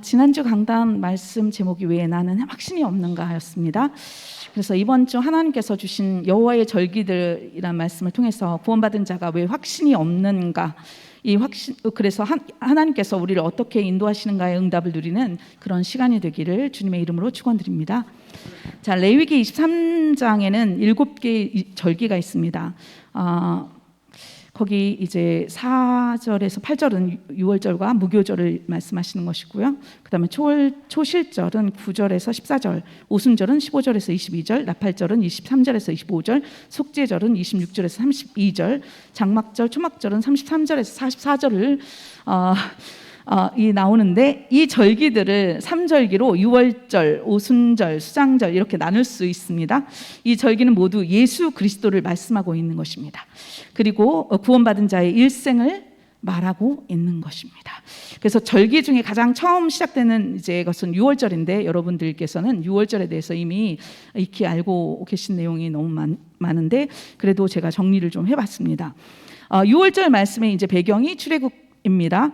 지난주 강단 말씀 제목이 왜 나는 확신이 없는가였습니다. 그래서 이번 주 하나님께서 주신 여호와의 절기들이란 말씀을 통해서 구원받은 자가 왜 확신이 없는가, 그래서 하나님께서 우리를 어떻게 인도하시는가의 응답을 누리는 그런 시간이 되기를 주님의 이름으로 축원드립니다. 자, 레위기 23장에는 7개의 절기가 있습니다. 거기 이제 4절에서 8절은 유월절과 무교절을 말씀하시는 것이고요. 그 다음에 초실절은 9절에서 14절, 오순절은 15절에서 22절, 나팔절은 23절에서 25절, 속죄절은 26절에서 32절, 장막절, 초막절은 33절에서 44절을 나오는데, 이 절기들을 3절기로 유월절, 오순절, 수장절 이렇게 나눌 수 있습니다. 이 절기는 모두 예수 그리스도를 말씀하고 있는 것입니다. 그리고 구원받은 자의 일생을 말하고 있는 것입니다. 그래서 절기 중에 가장 처음 시작되는 것은 유월절인데, 여러분들께서는 유월절에 대해서 이미 익히 알고 계신 내용이 너무 많은데 그래도 제가 정리를 좀 해봤습니다. 유월절 말씀의 이제 배경이 출애굽입니다.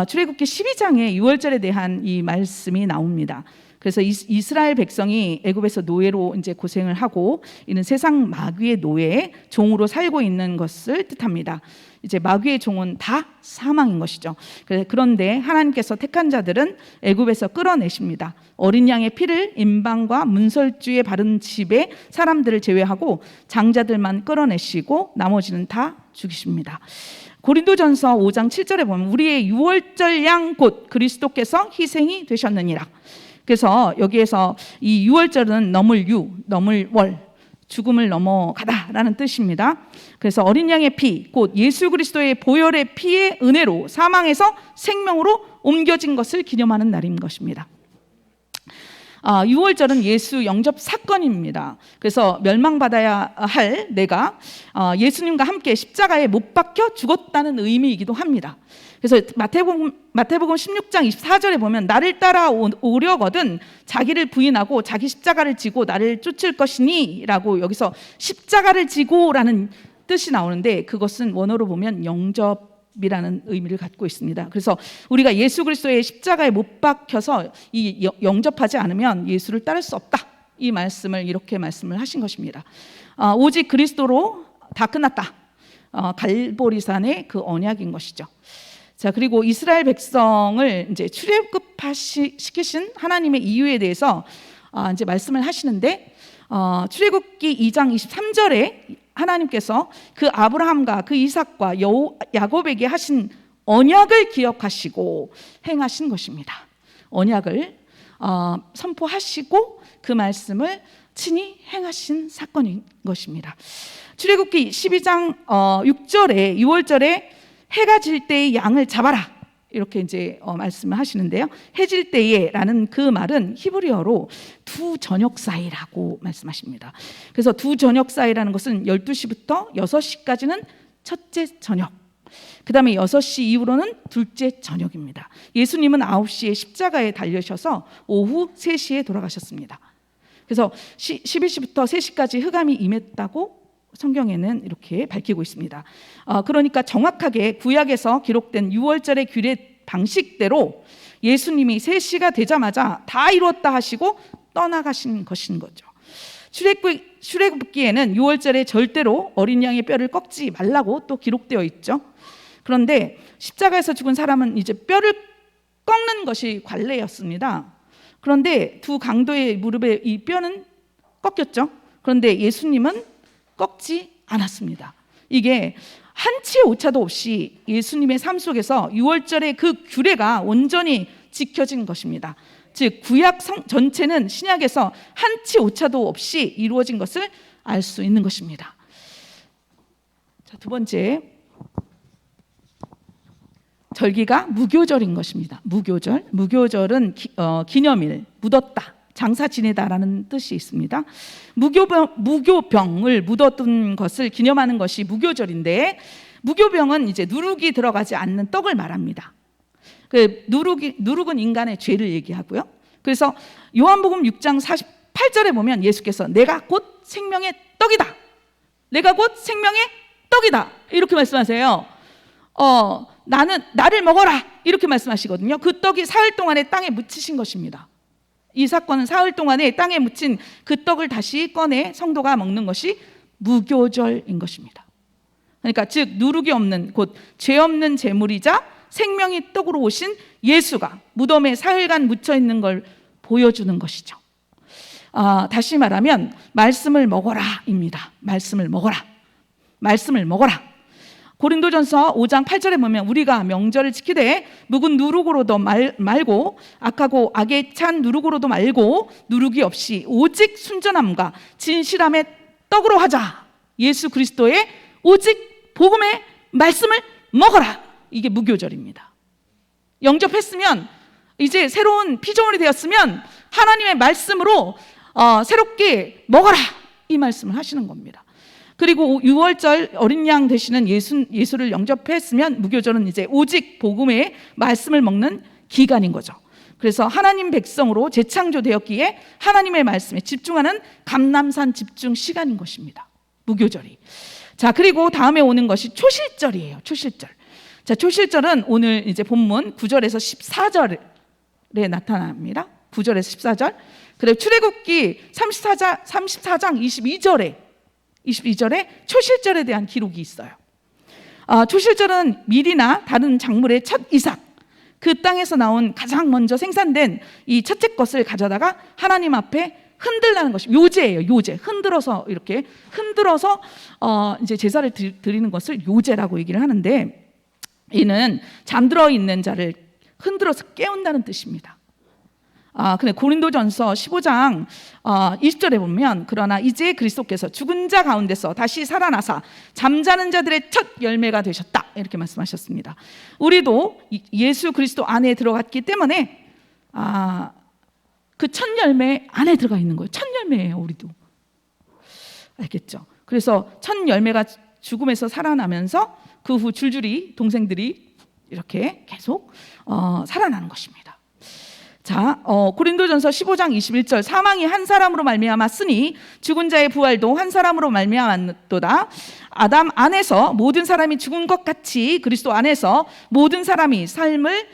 출애굽기 12장에 유월절에 대한 이 말씀이 나옵니다. 그래서 이스라엘 백성이 애굽에서 노예로 이제 고생을 하고 이는 세상 마귀의 노예, 종으로 살고 있는 것을 뜻합니다. 이제 마귀의 종은 다 사망인 것이죠. 그런데 하나님께서 택한 자들은 애굽에서 끌어내십니다. 어린 양의 피를 임방과 문설주에 바른 집에 사람들을 제외하고 장자들만 끌어내시고 나머지는 다 죽이십니다. 고린도전서 5장 7절에 보면 우리의 유월절 양 곧 그리스도께서 희생이 되셨느니라. 그래서 여기에서 이 유월절은 넘을 유, 넘을 월, 죽음을 넘어가다라는 뜻입니다. 그래서 어린 양의 피, 곧 예수 그리스도의 보혈의 피의 은혜로 사망에서 생명으로 옮겨진 것을 기념하는 날인 것입니다. 유월절은 예수 영접 사건입니다. 그래서 멸망받아야 할 내가 예수님과 함께 십자가에 못 박혀 죽었다는 의미이기도 합니다. 그래서 마태복음 16장 24절에 보면 나를 따라오려거든 자기를 부인하고 자기 십자가를 지고 나를 쫓을 것이니 라고, 여기서 십자가를 지고라는 뜻이 나오는데 그것은 원어로 보면 영접이라는 의미를 갖고 있습니다. 그래서 우리가 예수 그리스도의 십자가에 못 박혀서 영접하지 않으면 예수를 따를 수 없다, 이 말씀을 이렇게 말씀을 하신 것입니다. 오직 그리스도로 다 끝났다, 갈보리산의 그 언약인 것이죠. 자, 그리고 이스라엘 백성을 이제 출애굽시키신 하나님의 이유에 대해서 이제 말씀을 하시는데, 출애굽기 2장 23절에 하나님께서 그 아브라함과 그 이삭과 야곱에게 하신 언약을 기억하시고 행하신 것입니다. 언약을 선포하시고 그 말씀을 친히 행하신 사건인 것입니다. 출애굽기 12장 6절에 유월절에 해가 질 때의 양을 잡아라, 이렇게 이제 말씀을 하시는데요. 해질 때에라는 그 말은 히브리어로 두 저녁 사이라고 말씀하십니다. 그래서 두 저녁 사이라는 것은 12시부터 6시까지는 첫째 저녁, 그 다음에 6시 이후로는 둘째 저녁입니다. 예수님은 9시에 십자가에 달리셔서 오후 3시에 돌아가셨습니다. 그래서 11시부터 3시까지 흑암이 임했다고 성경에는 이렇게 밝히고 있습니다. 그러니까 정확하게 구약에서 기록된 유월절의 규례 방식대로 예수님이 3시가 되자마자 다 이루었다 하시고 떠나가신 것인 거죠. 출애굽기에는 유월절에 절대로 어린 양의 뼈를 꺾지 말라고 또 기록되어 있죠. 그런데 십자가에서 죽은 사람은 이제 뼈를 꺾는 것이 관례였습니다. 그런데 두 강도의 무릎에 이 뼈는 꺾였죠. 그런데 예수님은 꺾지 않았습니다. 이게 한치 오차도 없이 예수님의 삶 속에서 유월절의 그 규례가 온전히 지켜진 것입니다. 즉 구약 전체는 신약에서 한치 오차도 없이 이루어진 것을 알 수 있는 것입니다. 자, 두 번째 절기가 무교절인 것입니다. 무교절은 기념일, 묻었다, 장사 지내다라는 뜻이 있습니다. 무교병을 묻어둔 것을 기념하는 것이 무교절인데, 무교병은 이제 누룩이 들어가지 않는 떡을 말합니다. 누룩은 인간의 죄를 얘기하고요. 그래서 요한복음 6장 48절에 보면 예수께서 내가 곧 생명의 떡이다, 내가 곧 생명의 떡이다, 이렇게 말씀하세요. 나를 먹어라 이렇게 말씀하시거든요. 그 떡이 사흘 동안에 땅에 묻히신 것입니다. 이 사건은 사흘 동안에 땅에 묻힌 그 떡을 다시 꺼내 성도가 먹는 것이 무교절인 것입니다. 그러니까 즉 누룩이 없는 곧 죄 없는 제물이자 생명이 떡으로 오신 예수가 무덤에 사흘간 묻혀 있는 걸 보여주는 것이죠. 다시 말하면 말씀을 먹어라입니다. 말씀을 먹어라. 말씀을 먹어라. 고린도전서 5장 8절에 보면 우리가 명절을 지키되 묵은 누룩으로도 말고 악하고 악에 찬 누룩으로도 말고 누룩이 없이 오직 순전함과 진실함의 떡으로 하자. 예수 그리스도의 오직 복음의 말씀을 먹어라. 이게 무교절입니다. 영접했으면 이제 새로운 피조물이 되었으면 하나님의 말씀으로 새롭게 먹어라 이 말씀을 하시는 겁니다. 그리고 6월절 어린 양 되시는 예수를 영접했으면 무교절은 이제 오직 복음의 말씀을 먹는 기간인 거죠. 그래서 하나님 백성으로 재창조되었기에 하나님의 말씀에 집중하는 감람산 집중 시간인 것입니다. 무교절이. 자, 그리고 다음에 오는 것이 초실절이에요. 초실절. 자, 초실절은 오늘 이제 본문 9절에서 14절에 나타납니다. 9절에서 14절. 그리고 출애굽기 34장 22절에 초실절에 대한 기록이 있어요. 초실절은 밀이나 다른 작물의 첫 이삭, 그 땅에서 나온 가장 먼저 생산된 이 첫째 것을 가져다가 하나님 앞에 흔들라는 것이 요제예요. 요제. 이렇게 흔들어서 이제 제사를 드리는 것을 요제라고 얘기를 하는데, 이는 잠들어 있는 자를 흔들어서 깨운다는 뜻입니다. 근데 고린도전서 15장 20절에 보면 그러나 이제 그리스도께서 죽은 자 가운데서 다시 살아나사 잠자는 자들의 첫 열매가 되셨다 이렇게 말씀하셨습니다. 우리도 예수 그리스도 안에 들어갔기 때문에 그 첫 열매 안에 들어가 있는 거예요. 첫 열매예요. 우리도. 알겠죠? 그래서 첫 열매가 죽음에서 살아나면서 그 후 줄줄이 동생들이 이렇게 계속 살아나는 것입니다. 자, 고린도전서 15장 21절 사망이 한 사람으로 말미암았으니 죽은 자의 부활도 한 사람으로 말미암았도다. 아담 안에서 모든 사람이 죽은 것 같이 그리스도 안에서 모든 사람이 삶을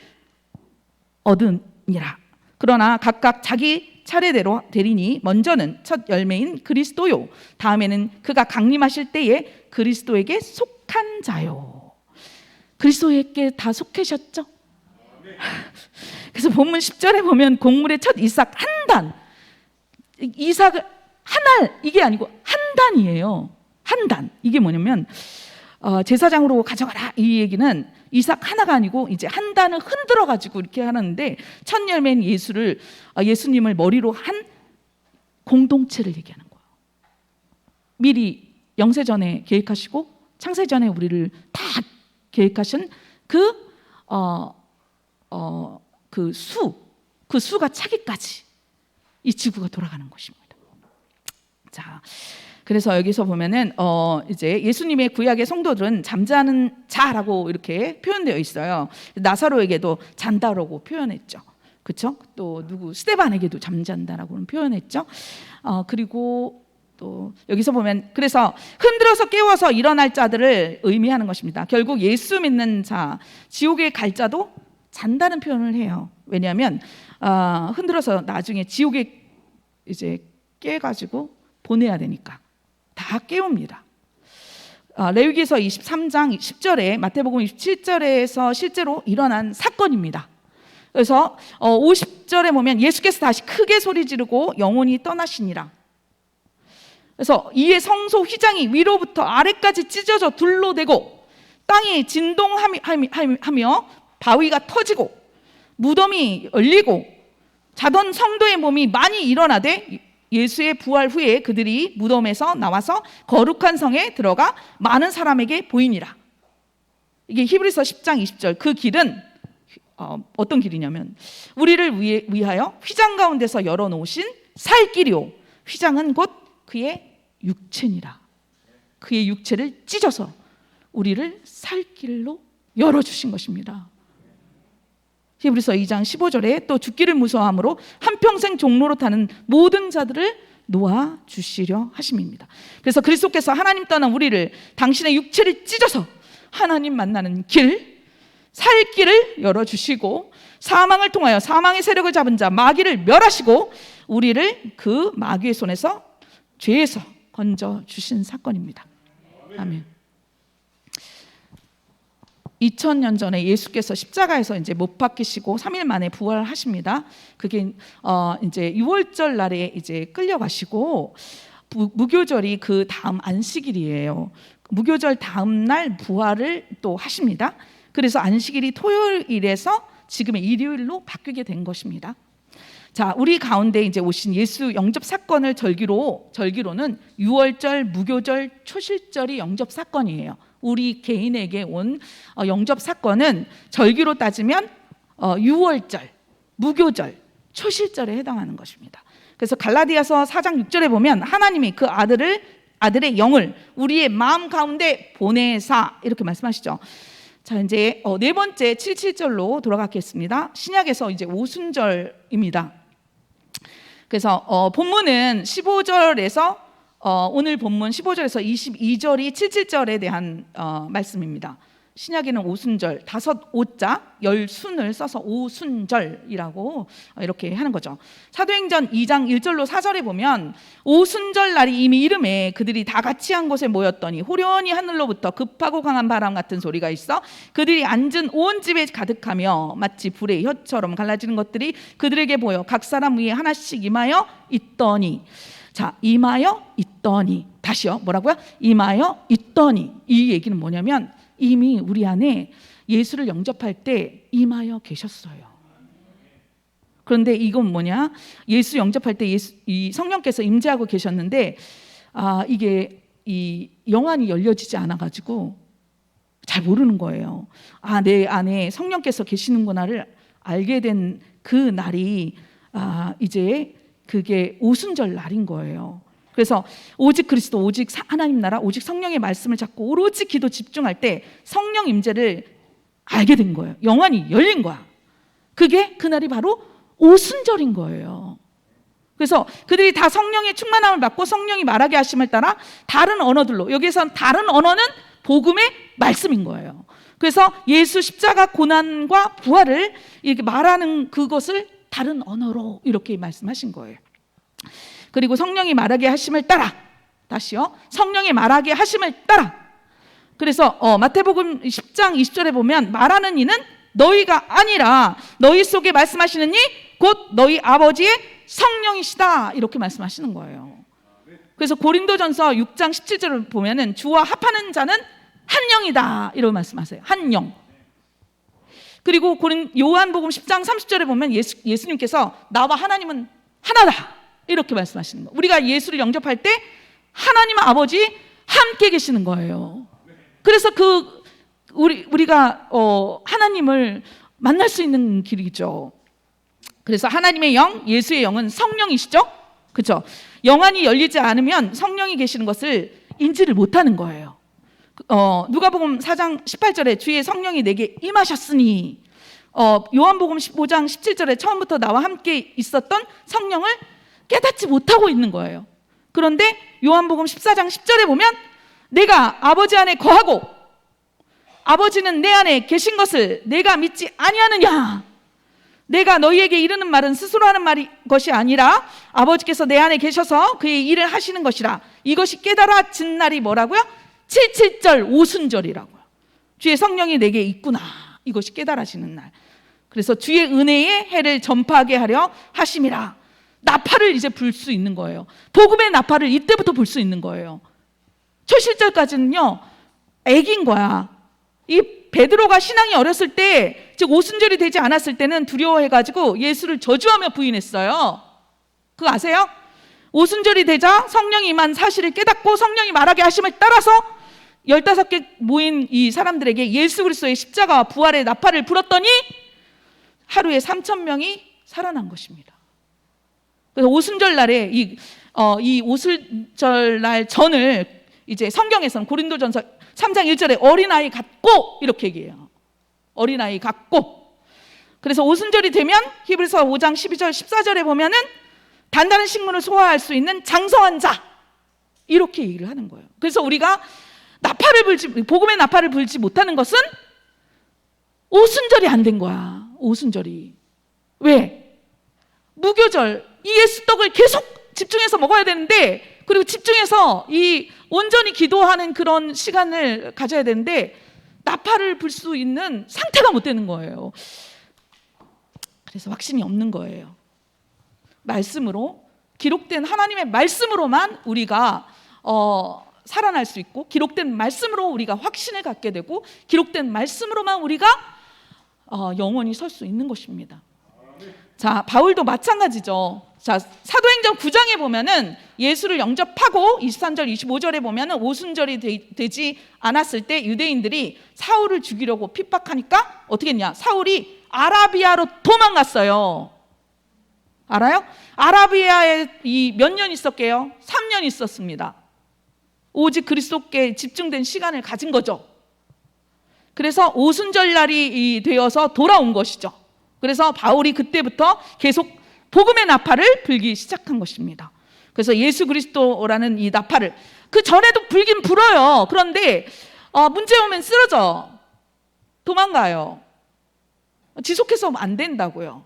얻으니라. 그러나 각각 자기 차례대로 되리니 먼저는 첫 열매인 그리스도요, 다음에는 그가 강림하실 때에 그리스도에게 속한 자요. 그리스도에게 다 속하셨죠? 그래서 본문 10절에 보면 곡물의 첫 이삭 한 단, 이삭을 한 알, 이게 아니고 한 단이에요. 한 단. 이게 뭐냐면 제사장으로 가져가라 이 얘기는 이삭 하나가 아니고 이제 한 단을 흔들어 가지고 이렇게 하는데, 첫 열매인 예수님을 머리로 한 공동체를 얘기하는 거예요. 미리 영세전에 계획하시고 창세전에 우리를 다 계획하신 그 수가 차기까지 이 지구가 돌아가는 것입니다. 자, 그래서 여기서 보면은 이제 예수님의 구약의 성도들은 잠자는 자라고 이렇게 표현되어 있어요. 나사로에게도 잔다라고 표현했죠. 그렇죠? 또 스데반에게도 잠잔다라고는 표현했죠. 그리고 또 여기서 보면 그래서 흔들어서 깨워서 일어날 자들을 의미하는 것입니다. 결국 예수 믿는 자, 지옥에 갈 자도 잔다는 표현을 해요. 왜냐하면 흔들어서 나중에 지옥에 이제 깨가지고 보내야 되니까 다 깨웁니다. 레위기서 23장 10절에 마태복음 27절에서 실제로 일어난 사건입니다. 그래서 50절에 보면 예수께서 다시 크게 소리 지르고 영혼이 떠나시니라. 그래서 이에 성소 휘장이 위로부터 아래까지 찢어져 둘로 되고 땅이 진동하며 바위가 터지고 무덤이 열리고 자던 성도의 몸이 많이 일어나되 예수의 부활 후에 그들이 무덤에서 나와서 거룩한 성에 들어가 많은 사람에게 보이니라. 이게 히브리서 10장 20절. 그 길은 어떤 길이냐면 우리를 위하여 휘장 가운데서 열어놓으신 살 길이요, 휘장은 곧 그의 육체니라. 그의 육체를 찢어서 우리를 살 길로 열어주신 것입니다. 히브리서 2장 15절에 또 죽기를 무서워함으로 한평생 종로로 타는 모든 자들을 놓아주시려 하심입니다. 그래서 그리스도께서 하나님 떠난 우리를 당신의 육체를 찢어서 하나님 만나는 길, 살 길을 열어주시고 사망을 통하여 사망의 세력을 잡은 자 마귀를 멸하시고 우리를 그 마귀의 손에서 죄에서 건져주신 사건입니다. 아멘. 2000년 전에 예수께서 십자가에서 이제 못 박히시고 3일 만에 부활하십니다. 그게 이제 6월절 날에 이제 끌려가시고 무교절이 그 다음 안식일이에요. 무교절 다음 날 부활을 또 하십니다. 그래서 안식일이 토요일에서 지금의 일요일로 바뀌게 된 것입니다. 자, 우리 가운데 이제 오신 예수 영접 사건을 절기로는 6월절, 무교절, 초실절이 영접 사건이에요. 우리 개인에게 온 영접 사건은 절기로 따지면 6월절, 무교절, 초실절에 해당하는 것입니다. 그래서 갈라디아서 4장 6절에 보면 하나님이 그 아들의 영을 우리의 마음 가운데 보내사 이렇게 말씀하시죠. 자, 이제 네 번째 77절로 돌아가겠습니다. 신약에서 이제 오순절입니다. 그래서 본문은 15절에서 오늘 본문 15절에서 22절이 77절에 대한 말씀입니다. 신약에는 오순절, 5자, 10순을 써서 오순절이라고 이렇게 하는 거죠. 사도행전 2장 1절로 4절에 보면 오순절 날이 이미 이름에 그들이 다 같이 한 곳에 모였더니 호련히 하늘로부터 급하고 강한 바람 같은 소리가 있어 그들이 앉은 온 집에 가득하며 마치 불의 혀처럼 갈라지는 것들이 그들에게 보여 각 사람 위에 하나씩 임하여 있더니. 자, 임하여 있더니. 다시요. 뭐라고요? 임하여 있더니. 이 얘기는 뭐냐면 이미 우리 안에 예수를 영접할 때 임하여 계셨어요. 그런데 이건 뭐냐? 예수 영접할 때 이 성령께서 임재하고 계셨는데 이게 이 영안이 열려지지 않아가지고 잘 모르는 거예요. 내 안에 성령께서 계시는구나를 알게 된 그 날이 이제 그게 오순절 날인 거예요. 그래서 오직 그리스도, 오직 하나님 나라, 오직 성령의 말씀을 잡고 오로지 기도 집중할 때 성령 임재를 알게 된 거예요. 영안이 열린 거야. 그게 그날이 바로 오순절인 거예요. 그래서 그들이 다 성령의 충만함을 받고 성령이 말하게 하심을 따라 다른 언어들로, 여기에서 다른 언어는 복음의 말씀인 거예요. 그래서 예수 십자가 고난과 부활을 이렇게 말하는 그것을 다른 언어로 이렇게 말씀하신 거예요. 그리고 성령이 말하게 하심을 따라, 다시요, 성령이 말하게 하심을 따라. 그래서 마태복음 10장 20절에 보면 말하는 이는 너희가 아니라 너희 속에 말씀하시는 이 곧 너희 아버지의 성령이시다 이렇게 말씀하시는 거예요. 그래서 고린도전서 6장 17절을 보면은 주와 합하는 자는 한 영이다 이렇게 말씀하세요. 한 영. 그리고 요한복음 10장 30절에 보면 예수님께서 나와 하나님은 하나다 이렇게 말씀하시는 거예요. 우리가 예수를 영접할 때 하나님 아버지 함께 계시는 거예요. 그래서 우리가 하나님을 만날 수 있는 길이죠. 그래서 하나님의 영, 예수의 영은 성령이시죠. 그렇죠? 영안이 열리지 않으면 성령이 계시는 것을 인지를 못하는 거예요. 누가복음 4장 18절에 주의 성령이 내게 임하셨으니, 요한복음 15장 17절에 처음부터 나와 함께 있었던 성령을 깨닫지 못하고 있는 거예요. 그런데 요한복음 14장 10절에 보면 내가 아버지 안에 거하고 아버지는 내 안에 계신 것을 내가 믿지 아니하느냐. 내가 너희에게 이르는 말은 스스로 하는 것이 아니라 아버지께서 내 안에 계셔서 그의 일을 하시는 것이라. 이것이 깨달아진 날이 뭐라고요? 77절 오순절이라고요. 주의 성령이 내게 있구나. 이것이 깨달아지는 날. 그래서 주의 은혜의 해를 전파하게 하려 하심이라. 나팔을 이제 불 수 있는 거예요. 복음의 나팔을 이때부터 불 수 있는 거예요. 초실절까지는요 애기인 거야. 이 베드로가 신앙이 어렸을 때, 즉 오순절이 되지 않았을 때는 두려워해가지고 예수를 저주하며 부인했어요. 그거 아세요? 오순절이 되자 성령이 임한 사실을 깨닫고 성령이 말하게 하심을 따라서 15개 모인 이 사람들에게 예수 그리스도의 십자가와 부활의 나팔을 불었더니 하루에 3,000명이 살아난 것입니다. 그래서 오순절 날에 이 오순절 날 전을 이제 성경에서는 고린도전서 3장 1절에 어린아이 같고 이렇게 얘기해요. 어린아이 같고. 그래서 오순절이 되면 히브리서 5장 12절 14절에 보면은 단단한 식물을 소화할 수 있는 장성한 자 이렇게 얘기를 하는 거예요. 그래서 우리가 복음의 나팔을 불지 못하는 것은 오순절이 안 된 거야. 오순절이. 왜? 무교절, 이 예수떡을 계속 집중해서 먹어야 되는데, 그리고 집중해서 이 온전히 기도하는 그런 시간을 가져야 되는데 나팔을 불 수 있는 상태가 못 되는 거예요. 그래서 확신이 없는 거예요. 말씀으로, 기록된 하나님의 말씀으로만 우리가 살아날 수 있고, 기록된 말씀으로 우리가 확신을 갖게 되고, 기록된 말씀으로만 우리가 영원히 설 수 있는 것입니다. 자, 바울도 마찬가지죠. 자, 사도행전 9장에 보면은 예수를 영접하고 23절 25절에 보면은 오순절이 되지 않았을 때 유대인들이 사울을 죽이려고 핍박하니까 어떻게 했냐? 사울이 아라비아로 도망갔어요. 알아요? 아라비아에 몇 년 있었게요? 3년 있었습니다. 오직 그리스도께 집중된 시간을 가진 거죠. 그래서 오순절 날이 되어서 돌아온 것이죠. 그래서 바울이 그때부터 계속 복음의 나팔을 불기 시작한 것입니다. 그래서 예수 그리스도라는 이 나팔을, 그 전에도 불긴 불어요. 그런데 문제 오면 쓰러져, 도망가요. 지속해서 안 된다고요.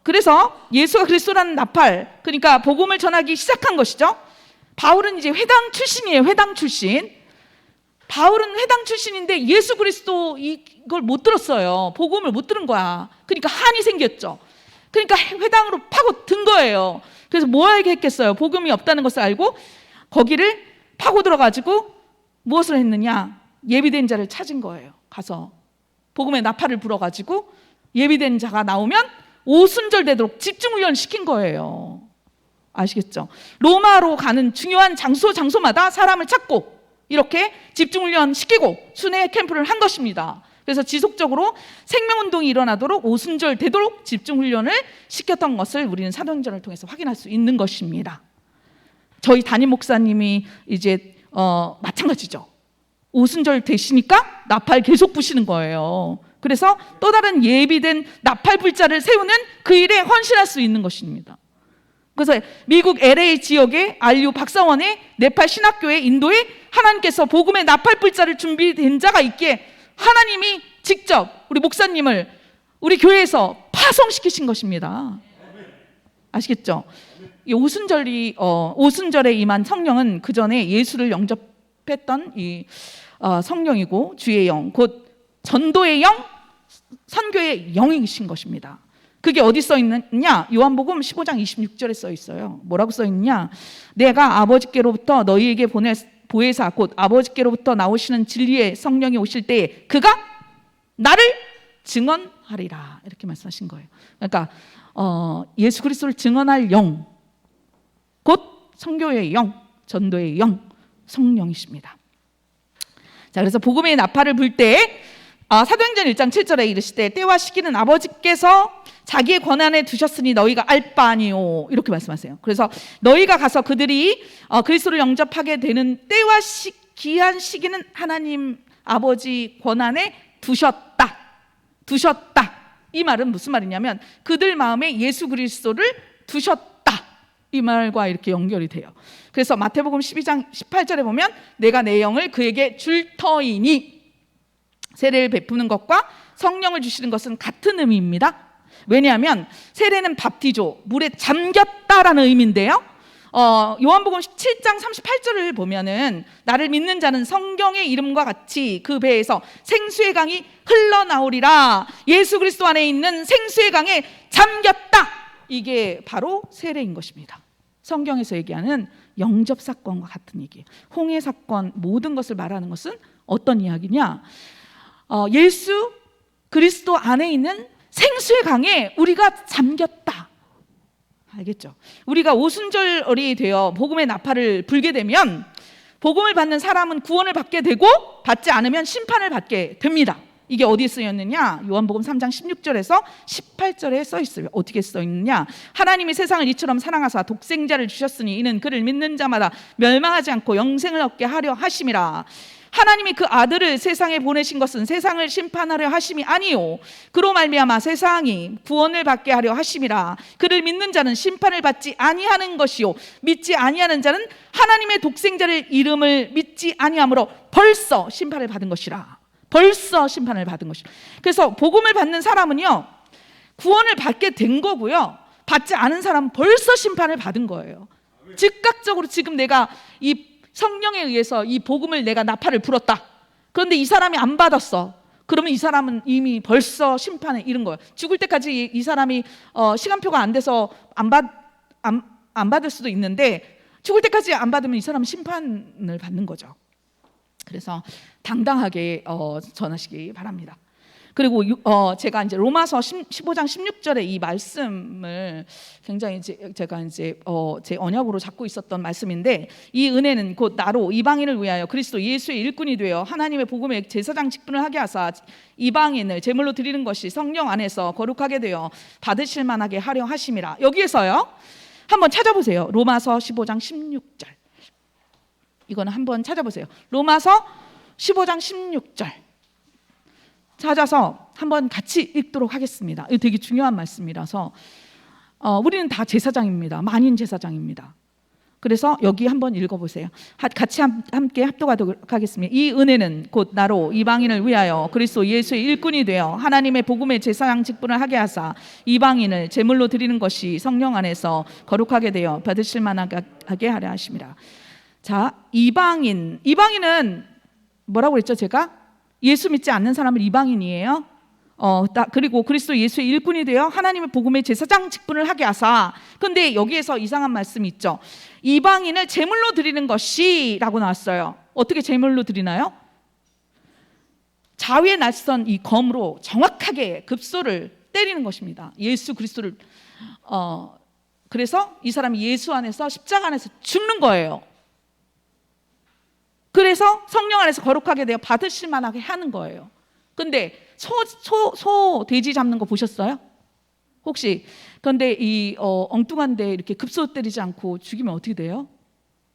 그래서 예수가 그리스도라는 나팔, 그러니까 복음을 전하기 시작한 것이죠. 바울은 이제 회당 출신이에요. 회당 출신. 바울은 회당 출신인데 예수 그리스도 이걸 못 들었어요. 복음을 못 들은 거야. 그러니까 한이 생겼죠. 그러니까 회당으로 파고든 거예요. 그래서 뭐 하겠겠어요? 복음이 없다는 것을 알고 거기를 파고 들어가지고 무엇을 했느냐? 예비된 자를 찾은 거예요. 가서 복음의 나팔을 불어가지고 예비된 자가 나오면 오순절 되도록 집중훈련 시킨 거예요. 아시겠죠? 로마로 가는 중요한 장소마다 사람을 찾고 이렇게 집중훈련 시키고 순회 캠프를 한 것입니다. 그래서 지속적으로 생명운동이 일어나도록 오순절 되도록 집중훈련을 시켰던 것을 우리는 사도행전을 통해서 확인할 수 있는 것입니다. 저희 담임 목사님이 이제 마찬가지죠. 오순절 되시니까 나팔 계속 부시는 거예요. 그래서 또 다른 예비된 나팔 불자를 세우는 그 일에 헌신할 수 있는 것입니다. 그래서 미국 LA 지역의 RU 박사원의 네팔 신학교의 인도에 하나님께서 복음의 나팔 불자를 준비된 자가 있기에 하나님이 직접 우리 목사님을 우리 교회에서 파송시키신 것입니다. 아시겠죠? 이 오순절에 임한 성령은 그 전에 예수를 영접했던 이 성령이고 주의 영, 곧 전도의 영, 선교의 영이신 것입니다. 그게 어디 써 있느냐? 요한복음 15장 26절에 써 있어요. 뭐라고 써 있느냐? 내가 아버지께로부터 너희에게 보혜사 곧 아버지께로부터 나오시는 진리의 성령이 오실 때에 그가 나를 증언하리라, 이렇게 말씀하신 거예요. 그러니까 예수 그리스도를 증언할 영, 곧 선교의 영, 전도의 영, 성령이십니다. 자, 그래서 복음의 나팔을 불 때 사도행전 1장 7절에 이르시되 때와 시기는 아버지께서 자기의 권한에 두셨으니 너희가 알 바 아니요, 이렇게 말씀하세요. 그래서 너희가 가서 그들이 그리스도를 영접하게 되는 때와 기한 시기는 하나님 아버지 권한에 두셨다. 이 말은 무슨 말이냐면 그들 마음에 예수 그리스도를 두셨다, 이 말과 이렇게 연결이 돼요. 그래서 마태복음 12장 18절에 보면 내가 내 영을 그에게 줄 터이니, 세례를 베푸는 것과 성령을 주시는 것은 같은 의미입니다. 왜냐하면 세례는 밥티조, 물에 잠겼다라는 의미인데요. 요한복음 7장 38절을 보면은 나를 믿는 자는 성경의 이름과 같이 그 배에서 생수의 강이 흘러나오리라. 예수 그리스도 안에 있는 생수의 강에 잠겼다. 이게 바로 세례인 것입니다. 성경에서 얘기하는 영접 사건과 같은 얘기예요. 홍해 사건, 모든 것을 말하는 것은 어떤 이야기냐? 예수 그리스도 안에 있는 생수의 강에 우리가 잠겼다. 알겠죠? 우리가 오순절이 되어 복음의 나팔을 불게 되면 복음을 받는 사람은 구원을 받게 되고 받지 않으면 심판을 받게 됩니다. 이게 어디에 쓰였느냐? 요한복음 3장 16절에서 18절에 써 있어요. 어떻게 써 있느냐? 하나님이 세상을 이처럼 사랑하사 독생자를 주셨으니 이는 그를 믿는 자마다 멸망하지 않고 영생을 얻게 하려 하심이라. 하나님이 그 아들을 세상에 보내신 것은 세상을 심판하려 하심이 아니요 그로 말미암아 세상이 구원을 받게 하려 하심이라. 그를 믿는 자는 심판을 받지 아니하는 것이요 믿지 아니하는 자는 하나님의 독생자를 이름을 믿지 아니하므로 벌써 심판을 받은 것이라. 벌써 심판을 받은 것이죠. 그래서 복음을 받는 사람은요, 구원을 받게 된 거고요, 받지 않은 사람은 벌써 심판을 받은 거예요. 즉각적으로 지금 내가 이 성령에 의해서 이 복음을 내가 나팔을 불었다. 그런데 이 사람이 안 받았어. 그러면 이 사람은 이미 벌써 심판에 이른 거예요. 죽을 때까지 이 사람이 시간표가 안 돼서 안 받을 수도 있는데, 죽을 때까지 안 받으면 이 사람은 심판을 받는 거죠. 그래서 당당하게 전하시기 바랍니다. 그리고 제가 이제 로마서 15장 16절의 이 말씀을 굉장히 제가 이제 제 언약으로 잡고 있었던 말씀인데, 이 은혜는 곧 나로 이방인을 위하여 그리스도 예수의 일꾼이 되어 하나님의 복음의 제사장 직분을 하게 하사 이방인을 제물로 드리는 것이 성령 안에서 거룩하게 되어 받으실 만하게 하려 하심이라. 여기에서요, 한번 찾아보세요. 로마서 15장 16절. 이거는 한번 찾아보세요. 로마서 15장 16절 찾아서 한번 같이 읽도록 하겠습니다. 이거 되게 중요한 말씀이라서 우리는 다 제사장입니다. 만인 제사장입니다. 그래서 여기 한번 읽어보세요. 같이 함께 합독하도록 하겠습니다. 이 은혜는 곧 나로 이방인을 위하여 그리스도 예수의 일꾼이 되어 하나님의 복음의 제사장 직분을 하게 하사 이방인을 제물로 드리는 것이 성령 안에서 거룩하게 되어 받으실 만하게 하려 하심이라. 자, 이방인은 뭐라고 했죠? 제가 예수 믿지 않는 사람은 이방인이에요. 그리고 그리스도 예수의 일꾼이 되어 하나님의 복음의 제사장 직분을 하게 하사. 근데 여기에서 이상한 말씀이 있죠. 이방인을 제물로 드리는 것이 라고 나왔어요. 어떻게 제물로 드리나요? 자위에 낯선 이 검으로 정확하게 급소를 때리는 것입니다. 예수 그리스도를 그래서 이 사람이 예수 안에서 십자가 안에서 죽는 거예요. 그래서 성령 안에서 거룩하게 되어 받으실 만하게 하는 거예요. 근데 소 돼지 잡는 거 보셨어요? 혹시? 그런데 이 엉뚱한데 이렇게 급소 때리지 않고 죽이면 어떻게 돼요?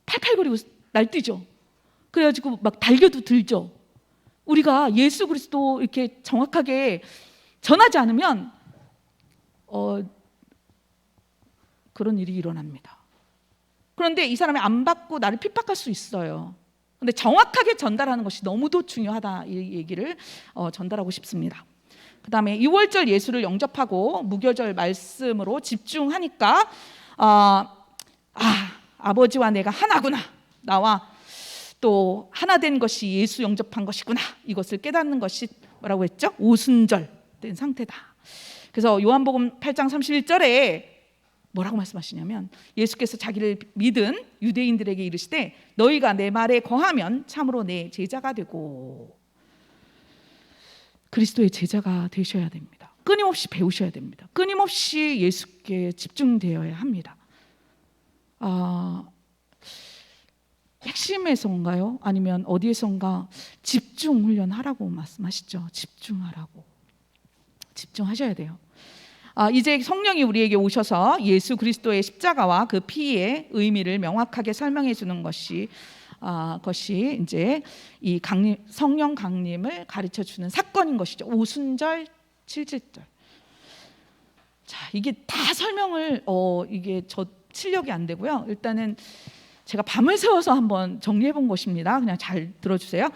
팔팔거리고 날뛰죠. 그래가지고 막 달겨도 들죠. 우리가 예수 그리스도 이렇게 정확하게 전하지 않으면 그런 일이 일어납니다. 그런데 이 사람이 안 받고 나를 핍박할 수 있어요. 근데 정확하게 전달하는 것이 너무도 중요하다, 이 얘기를 전달하고 싶습니다. 그 다음에 6월절 예수를 영접하고 무교절 말씀으로 집중하니까 아버지와 내가 하나구나, 나와 또 하나 된 것이 예수 영접한 것이구나, 이것을 깨닫는 것이 뭐라고 했죠? 오순절된 상태다. 그래서 요한복음 8장 31절에 뭐라고 말씀하시냐면, 예수께서 자기를 믿은 유대인들에게 이르시되 너희가 내 말에 거하면 참으로 내 제자가 되고. 그리스도의 제자가 되셔야 됩니다. 끊임없이 배우셔야 됩니다. 끊임없이 예수께 집중되어야 합니다. 핵심에서인가요? 아니면 어디에선가 집중 훈련하라고 말씀하시죠. 집중하라고. 집중하셔야 돼요. 이제 성령이 우리에게 오셔서 예수 그리스도의 십자가와 그 피의 의미를 명확하게 설명해 주는 것이 이제 이 성령 강림을 가르쳐 주는 사건인 것이죠. 오순절, 칠칠절. 자, 이게 다 설명을 이게 저 실력이 안 되고요. 일단은 제가 밤을 새워서 한번 정리해 본 것입니다. 그냥 잘 들어주세요.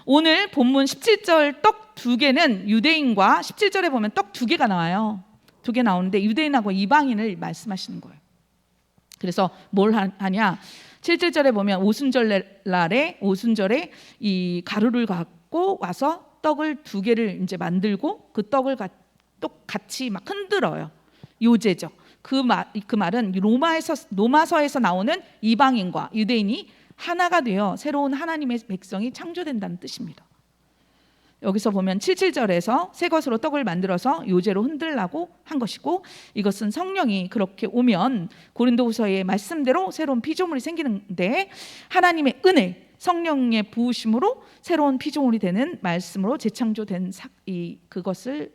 오늘 본문 17절 떡 2개는 유대인과 17절에 보면 떡 2개가 나와요. 2개 나오는데 유대인하고 이방인을 말씀하시는 거예요. 그래서 뭘 하냐? 17절에 보면 오순절에 이 가루를 갖고 와서 떡을 2개를 이제 만들고 그 떡을 같이 막 흔들어요. 요제죠. 그 말은 로마서에서 나오는 이방인과 유대인이 하나가 되어 새로운 하나님의 백성이 창조된다는 뜻입니다. 여기서 보면 77절에서 새 것으로 떡을 만들어서 요제로 흔들라고 한 것이고, 이것은 성령이 그렇게 오면 고린도후서의 말씀대로 새로운 피조물이 생기는데, 하나님의 은혜, 성령의 부으심으로 새로운 피조물이 되는 말씀으로 재창조된 그것을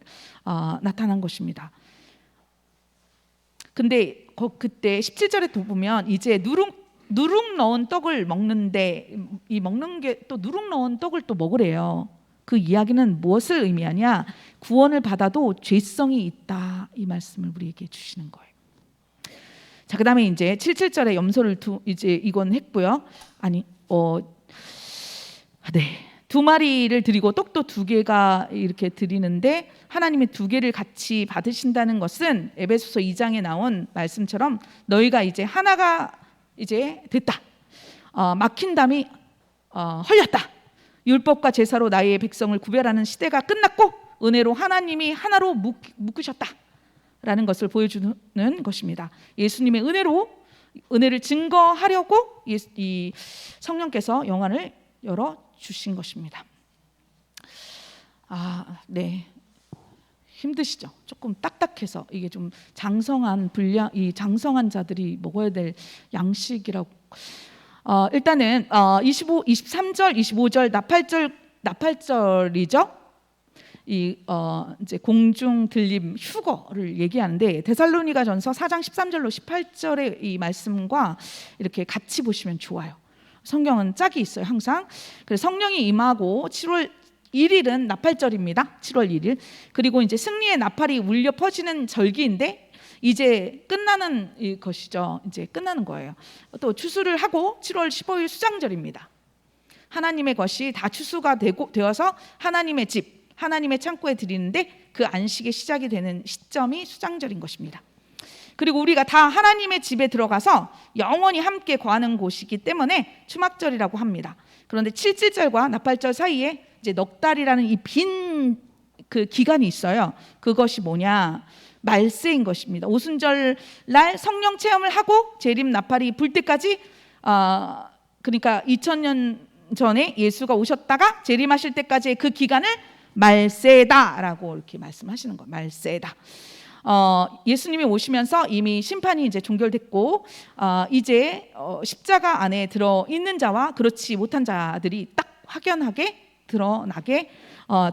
나타난 것입니다. 근데 그때 17절에 보면 이제 누룩 넣은 떡을 먹는데, 이 먹는 게 또 누룩 넣은 떡을 또 먹으래요. 그 이야기는 무엇을 의미하냐? 구원을 받아도 죄성이 있다, 이 말씀을 우리에게 주시는 거예요. 자, 그다음에 이제 77절에 염소를 이제 이건 했고요. 2마리를 드리고 떡도 2개가 이렇게 드리는데 하나님이 2개를 같이 받으신다는 것은 에베소서 2장에 나온 말씀처럼 너희가 이제 하나가 이제 됐다. 막힌 담이 헐렸다. 율법과 제사로 나의 백성을 구별하는 시대가 끝났고 은혜로 하나님이 하나로 묶으셨다라는 것을 보여주는 것입니다. 예수님의 은혜를 증거하려고 이 성령께서 영안을 열어 주신 것입니다. 네. 힘드시죠? 조금 딱딱해서 이게 좀 장성한 장성한 자들이 먹어야 될 양식이라고. 일단은 23절, 25절 나팔절이죠. 이제 공중 들림 휴거를 얘기하는데 데살로니가전서 4장 13절로 18절의 이 말씀과 이렇게 같이 보시면 좋아요. 성경은 짝이 있어요, 항상. 그래서 성령이 임하고 7월 1일은 나팔절입니다. 7월 1일. 그리고 이제 승리의 나팔이 울려 퍼지는 절기인데 이제 끝나는 것이죠. 이제 끝나는 거예요. 또 추수를 하고 7월 15일 수장절입니다. 하나님의 것이 다 추수가 되어서 하나님의 집, 하나님의 창고에 드리는데 그 안식의 시작이 되는 시점이 수장절인 것입니다. 그리고 우리가 다 하나님의 집에 들어가서 영원히 함께 거하는 곳이기 때문에 추막절이라고 합니다. 그런데 7절과 나팔절 사이에 이제 넉 달이라는 이 빈 그 기간이 있어요. 그것이 뭐냐? 말세인 것입니다. 오순절 날 성령 체험을 하고 재림 나팔이 불 때까지 그러니까 2000년 전에 예수가 오셨다가 재림하실 때까지의 그 기간을 말세다라고 이렇게 말씀하시는 거예요. 말세다. 예수님이 오시면서 이미 심판이 이제 종결됐고 이제 십자가 안에 들어 있는 자와 그렇지 못한 자들이 딱 확연하게 드러나게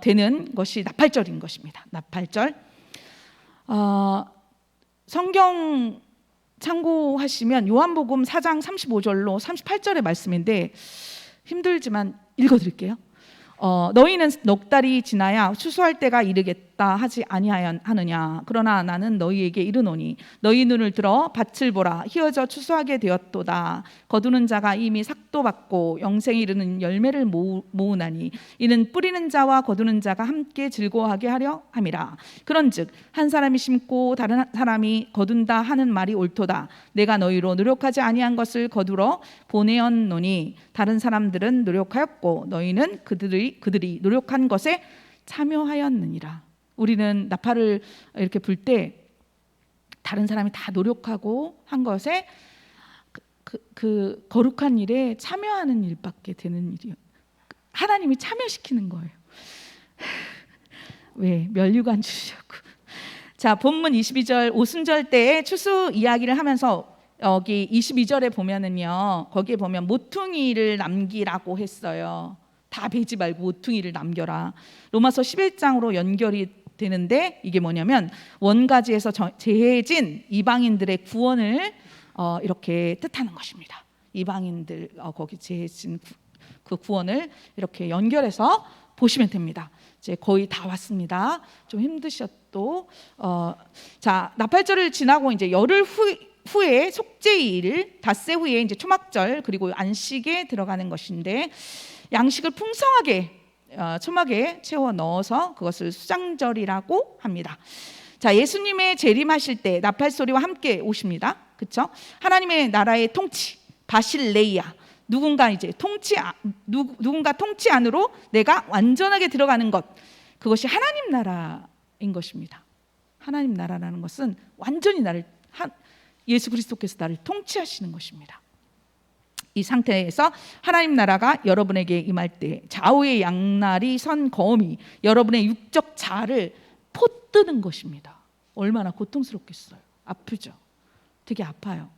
되는 것이 나팔절인 것입니다. 나팔절. 성경 참고하시면 요한복음 4장 35절로 38절의 말씀인데 힘들지만 읽어드릴게요. 너희는 넉 달이 지나야 추수할 때가 이르겠다 하지 아니하느냐. 그러나 나는 너희에게 이르노니 너희 눈을 들어 밭을 보라. 희어져 추수하게 되었도다. 거두는 자가 이미 삭도 받고 영생에 이르는 열매를 모으나니 이는 뿌리는 자와 거두는 자가 함께 즐거워하게 하려 함이라. 그런즉 한 사람이 심고 다른 사람이 거둔다 하는 말이 옳도다. 내가 너희로 노력하지 아니한 것을 거두러 보내었노니 다른 사람들은 노력하였고 너희는 그들이 노력한 것에 참여하였느니라. 우리는 나팔을 이렇게 불 때 다른 사람이 다 노력하고 한 것에 그 거룩한 일에 참여하는 일밖에 되는 일이요. 하나님이 참여시키는 거예요. 왜? 면류관 주시려고. 자, 본문 22절 오순절 때에 추수 이야기를 하면서 여기 22절에 보면은요, 거기에 보면 모퉁이를 남기라고 했어요. 다 베지 말고 모퉁이를 남겨라. 로마서 11장으로 연결이 되는데 이게 뭐냐면 원가지에서 재해진 이방인들의 구원을 이렇게 뜻하는 것입니다. 이방인들 거기 재해진 그 구원을 이렇게 연결해서 보시면 됩니다. 이제 거의 다 왔습니다. 좀 힘드셨도 자, 나팔절을 지나고 이제 열흘 후에 속죄일, 닷새 후에 이제 초막절 그리고 안식에 들어가는 것인데 양식을 풍성하게 초막에 채워 넣어서 그것을 수장절이라고 합니다. 자, 예수님의 재림하실 때 나팔 소리와 함께 오십니다. 그렇죠? 하나님의 나라의 통치, 바실레이아. 누군가 통치 안으로 내가 완전하게 들어가는 것, 그것이 하나님 나라인 것입니다. 하나님 나라라는 것은 완전히 예수 그리스도께서 나를 통치하시는 것입니다. 이 상태에서 하나님 나라가 여러분에게 임할 때 좌우의 양날이 선 검이 여러분의 육적 자아를 포뜨는 것입니다. 얼마나 고통스럽겠어요. 아프죠. 되게 아파요.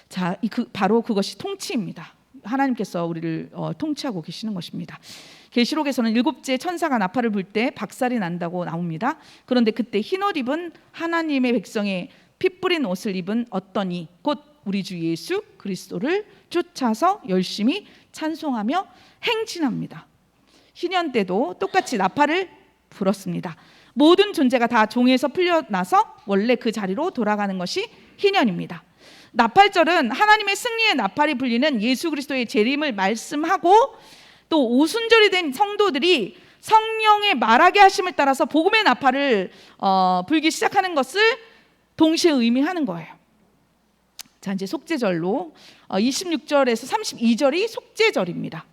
자, 바로 그것이 통치입니다. 하나님께서 우리를 통치하고 계시는 것입니다. 계시록에서는 7째 천사가 나팔을 불 때 박살이 난다고 나옵니다. 그런데 그때 흰옷 입은 하나님의 백성의 피 뿌린 옷을 입은 어떤 이 곧 우리 주 예수 그리스도를 쫓아서 열심히 찬송하며 행진합니다. 희년 때도 똑같이 나팔을 불었습니다. 모든 존재가 다 종에서 풀려나서 원래 그 자리로 돌아가는 것이 희년입니다. 나팔절은 하나님의 승리의 나팔이 불리는 예수 그리스도의 재림을 말씀하고 또 오순절이 된 성도들이 성령의 말하게 하심을 따라서 복음의 나팔을 불기 시작하는 것을 동시에 의미하는 거예요. 자, 이제 속죄절로 26절에서 32절이 속죄절입니다.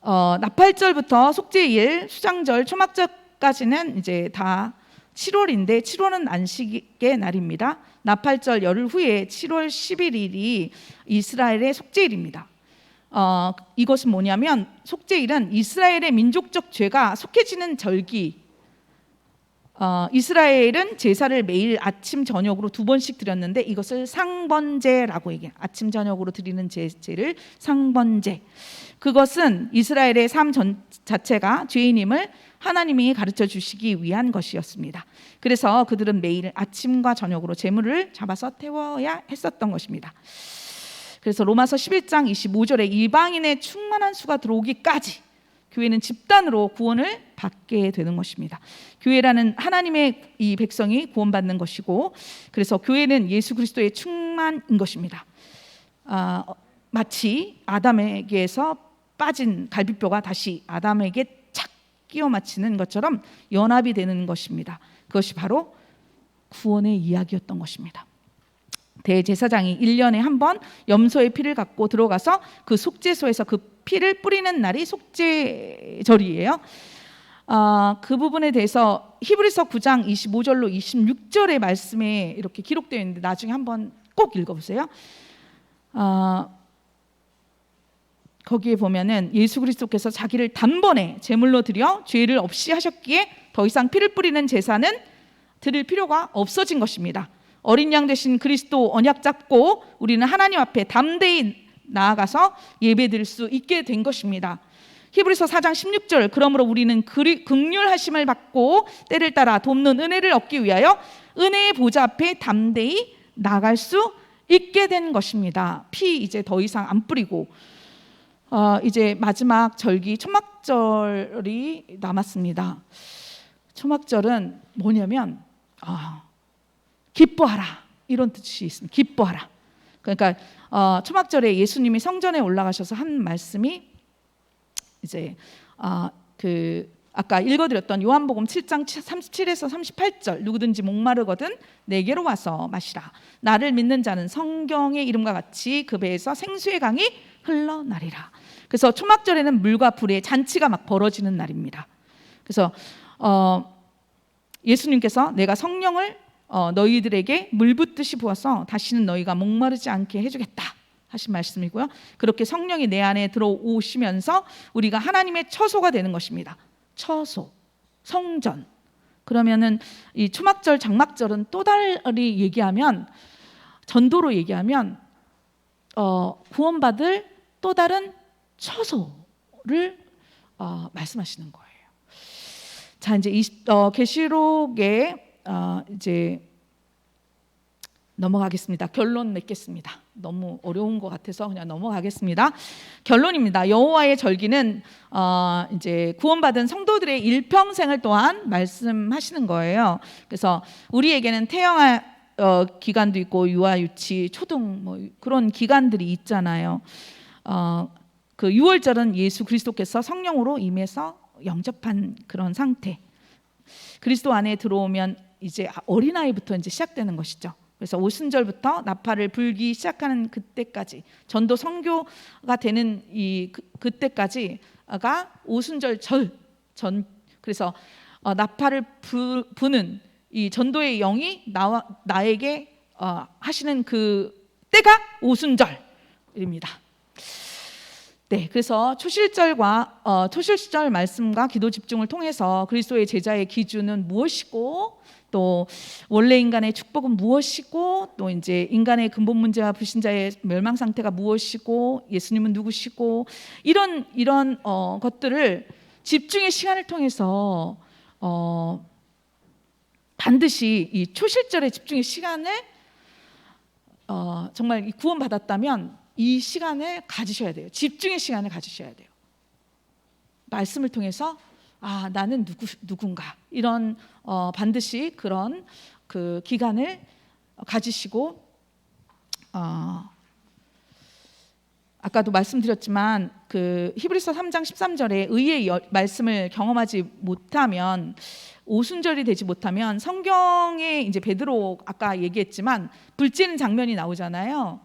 나팔절부터 속죄일, 수장절, 초막절까지는 이제 다 7월인데 7월은 안식의 날입니다. 나팔절 열흘 후에 7월 11일이 이스라엘의 속죄일입니다. 이것은 뭐냐면 속죄일은 이스라엘의 민족적 죄가 속해지는 절기. 이스라엘은 제사를 매일 아침 저녁으로 2번씩 드렸는데 이것을 상번제라고 얘기해요. 아침 저녁으로 드리는 제를 상번제. 그것은 이스라엘의 삶 자체가 죄인임을 하나님이 가르쳐 주시기 위한 것이었습니다. 그래서 그들은 매일 아침과 저녁으로 제물을 잡아서 태워야 했었던 것입니다. 그래서 로마서 11장 25절에 이방인의 충만한 수가 들어오기까지 교회는 집단으로 구원을 받게 되는 것입니다. 교회라는 하나님의 이 백성이 구원받는 것이고, 그래서 교회는 예수 그리스도의 충만인 것입니다. 마치 아담에게서 빠진 갈비뼈가 다시 아담에게 착 끼워 맞히는 것처럼 연합이 되는 것입니다. 그것이 바로 구원의 이야기였던 것입니다. 대제사장이 1년에 한 번 염소의 피를 갖고 들어가서 그 속죄소에서 그 피를 뿌리는 날이 속죄절이에요. 그 부분에 대해서 히브리서 9장 25절로 26절의 말씀에 이렇게 기록되어 있는데 나중에 한번 꼭 읽어보세요. 거기에 보면은 예수 그리스도께서 자기를 단번에 제물로 드려 죄를 없이 하셨기에 더 이상 피를 뿌리는 제사는 드릴 필요가 없어진 것입니다. 어린 양 되신 그리스도 언약 잡고 우리는 하나님 앞에 담대히 나아가서 예배드릴 수 있게 된 것입니다. 히브리서 4장 16절, 그러므로 우리는 긍휼하심을 받고 때를 따라 돕는 은혜를 얻기 위하여 은혜의 보좌 앞에 담대히 나갈 수 있게 된 것입니다. 피 이제 더 이상 안 뿌리고 이제 마지막 절기 초막절이 남았습니다. 초막절은 뭐냐면 기뻐하라, 이런 뜻이 있습니다. 기뻐하라. 그러니까 초막절에 예수님이 성전에 올라가셔서 한 말씀이 이제 아까 읽어드렸던 요한복음 7장 37에서 38절, 누구든지 목마르거든 내게로 와서 마시라. 나를 믿는 자는 성경의 이름과 같이 그 배에서 생수의 강이 흘러나리라. 그래서 초막절에는 물과 불의 잔치가 막 벌어지는 날입니다. 그래서 예수님께서 내가 성령을 너희들에게 물 붓듯이 부어서 다시는 너희가 목마르지 않게 해주겠다 하신 말씀이고요. 그렇게 성령이 내 안에 들어오시면서 우리가 하나님의 처소가 되는 것입니다. 처소, 성전. 그러면은 이 초막절, 장막절은 또 달리 얘기하면, 전도로 얘기하면 구원받을 또 다른 처소를 말씀하시는 거예요. 자, 이제 계시록에 이제 넘어가겠습니다. 결론 맺겠습니다. 너무 어려운 것 같아서 그냥 넘어가겠습니다. 결론입니다. 여호와의 절기는 이제 구원받은 성도들의 일평생을 또한 말씀하시는 거예요. 그래서 우리에게는 태영할 기간도 있고 유아, 유치, 초등 뭐 그런 기간들이 있잖아요. 그 6월절은 예수 그리스도께서 성령으로 임해서 영접한 그런 상태. 그리스도 안에 들어오면 이제 어린아이부터 이제 시작되는 것이죠. 그래서 오순절부터 나팔을 불기 시작하는 그때까지, 전도 선교가 되는 그때까지가 오순절 전. 그래서 나팔을 부는 이 전도의 영이 나에게 하시는 그 때가 오순절입니다. 네, 그래서 초실절 말씀과 기도 집중을 통해서 그리스도의 제자의 기준은 무엇이고, 또 원래 인간의 축복은 무엇이고, 또 이제 인간의 근본 문제와 불신자의 멸망 상태가 무엇이고, 예수님은 누구시고, 이런 것들을 집중의 시간을 통해서 반드시 이 초실절의 집중의 시간을 정말 구원받았다면 이 시간을 가지셔야 돼요. 집중의 시간을 가지셔야 돼요. 말씀을 통해서 나는 누군가, 이런 반드시 그런 그 기간을 가지시고 아까도 말씀드렸지만 그 히브리서 3장 13절에 의의 말씀을 경험하지 못하면, 오순절이 되지 못하면 성경에 이제 베드로 아까 얘기했지만 불지는 장면이 나오잖아요.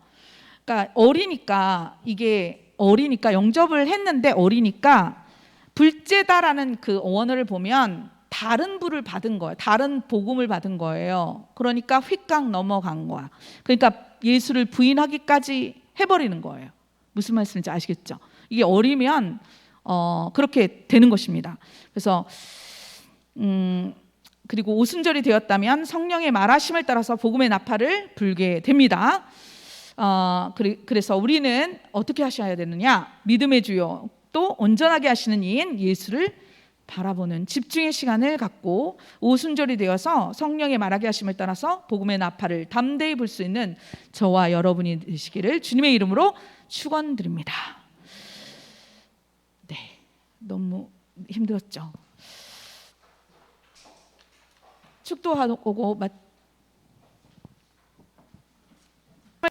그러니까 어리니까 영접을 했는데 어리니까 불제다라는 그 원어를 보면 다른 부를 받은 거예요. 다른 복음을 받은 거예요. 그러니까 휙강 넘어간 거야. 그러니까 예수를 부인하기까지 해버리는 거예요. 무슨 말씀인지 아시겠죠? 이게 어리면 그렇게 되는 것입니다. 그래서 그리고 오순절이 되었다면 성령의 말하심을 따라서 복음의 나팔을 불게 됩니다. 그래서 우리는 어떻게 하셔야 되느냐? 믿음의 주요 또 온전하게 하시는 이인 예수를 바라보는 집중의 시간을 갖고 오순절이 되어서 성령의 말하게 하심을 따라서 복음의 나팔을 담대히 불 수 있는 저와 여러분이 되시기를 주님의 이름으로 축원드립니다. 네, 너무 힘들었죠. 축도하고